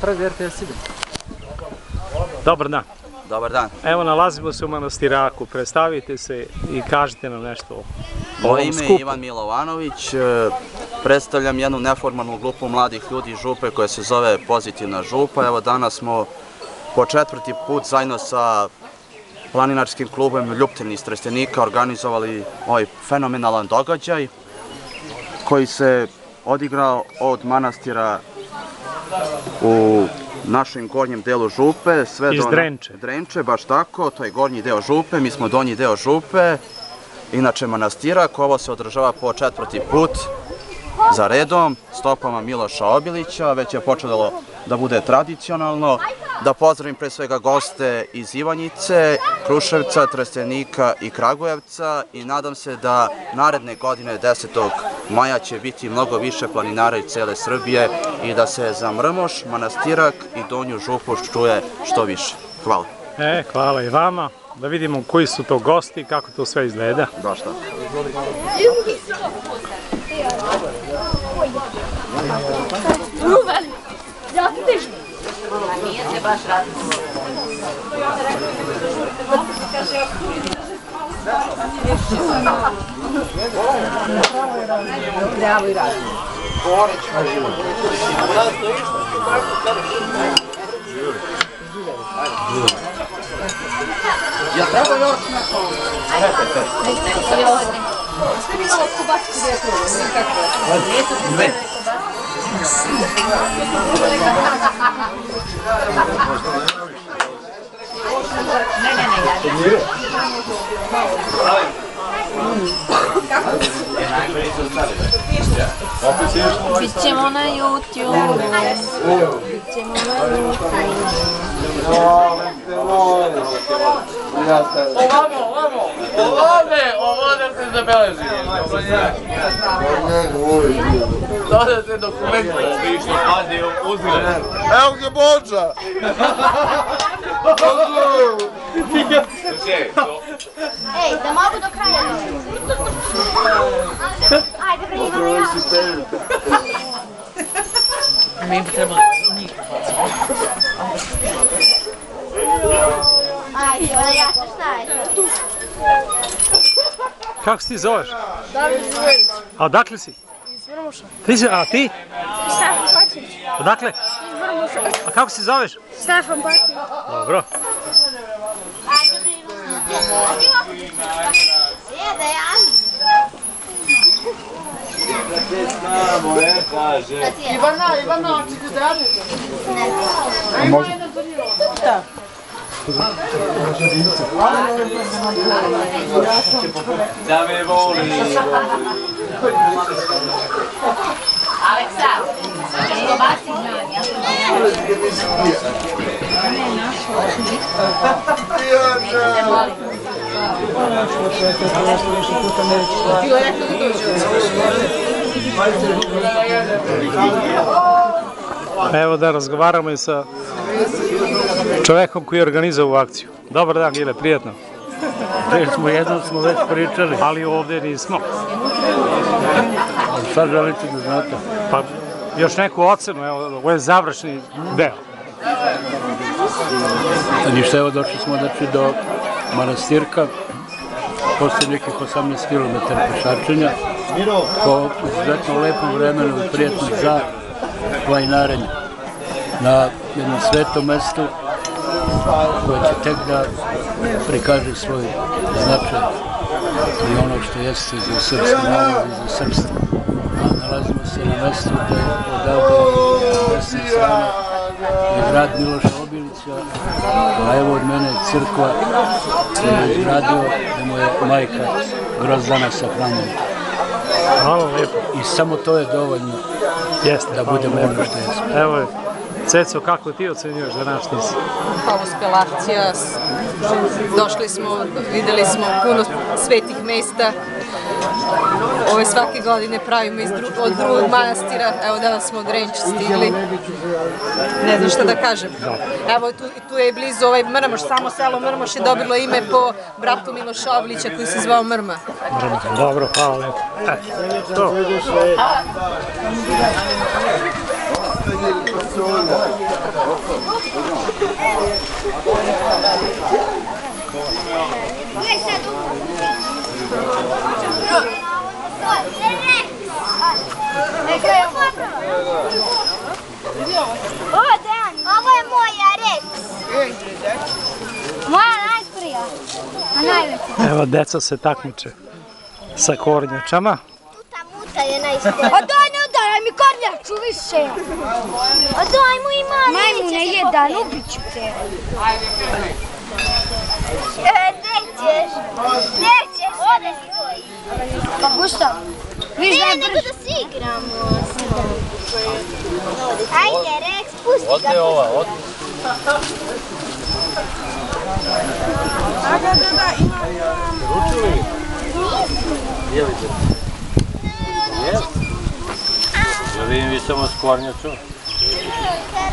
prvi RTS ide. Dobar dan. Dobar dan. Evo, nalazimo se u Manastiraku. Predstavite se i kažite nam nešto o Moje ovom ime skupu. je Ivan Milovanović. Predstavljam jednu neformalnu grupu mladih ljudi iz Župe koja se zove Pozitivna župa. Evo, danas smo po 4. put zajedno sa planinarskim klubom Ljupten iz Trstenika organizovali ovaj fenomenalan događaj koji se odigrao od manastira u našem gornjem delu Župe. Iz Drenče. Drenče, baš tako, to je gornji deo Župe, mi smo donji deo Župe, inače Manastirak. Ovo se održava po 4. put za redom, stopama Miloša Obilića, već je počelo da bude tradicionalno. Da pozdravim pre svega goste iz Ivanjice, Kruševca, Trstenika i Kragujevca i nadam se da naredne godine 10. maja će biti mnogo više planinara iz cele Srbije i da se za Mrmoš, Manastirak i Donju Župu čuje što više. Hvala. Hvala i vama. Da vidimo koji su to gosti i kako to sve izgleda. Baš tako. Nije se baš raditi. Pravo i raditi. Ja treba još neko? Sve bi malo kubacku vjetru, nikako. Dve. Bićemo na YouTube. Bićemo na YouTube. Ovamo se zabeleži. Dode se dokumenta. Višno pade uzgled. Evo gdje Bođa. Ej, da mogu do kraja. Ajde, bre, Ivana, ja. Mi bi trebali njih. Ajde, Ivana, ja ću šta je. Kako se ti zoveš? David Vujović. A odakle si? Iz Mrmoša. A ti? Stefan Patić. Odakle? Iz Mrmoša. A kako se zoveš? Stefan Patić. Dobro. Ajde, bre, Ivana. A ti ovako? Sjede, ja. Ivana, hoćete da radite? Ne. Može. Šta? Da me voli. Aleksa, ćeš to baciti njoj, ja Evo da razgovaramo i sa čovekom koji je organizao ovu akciju. Dobar dan, Gile, prijatno. Jednom smo već pričali. Ali ovdje nismo. Sad želite da znate? Pa još neku ocenu, evo, ovo je završni deo. Ništa, evo došli smo do Manastirka, posle nekih 18 km pešačenja, po izuzetno lepom vremenu i prijetno za planinarenje na jednom svetom mestu koje će tek da prikaže svoj značaj i ono što jeste za srpski narod i za srpstvo. Nalazimo se na mestu gde odavde desne strane je grad Miloša Obilića, a evo od mene je crkva koju je izgradio da mu je majka Grozdana Safranjević. Hvala lijepo. I samo to je dovoljno da budemo ono što jesmo. Evo, Ceco, kako ti ocenjuješ današnji? Pa uspjela akcija, došli smo, videli smo puno svetih mesta. Ove svake godine pravimo od drugog manastira, evo danas smo od Drenče stigli, ne znam šta da kažem. Evo tu je blizu ovaj Mrmoš, samo selo Mrmoš je dobilo ime po bratu Miloša Obilića koji se zvao Mrma. Dobro, hvala lepo. To. Ovo je moja Rex. Moja najsprija. A najveća. Evo, deca se takmiče sa kornjačama. Tuta muta je najsprija. A daj, ne udaraj mi kornjaču više. A daj mu ima neće. Majmune jedan, ubiću te. Nećeš. Nećeš. Ode svoj. Pa Gustav. Ne, nego da se igramo. Ajde, Rex, pusti ga. Ode ova, ode. Ručili? Jelite? Jes? Da vidim vi samo s kornjačom.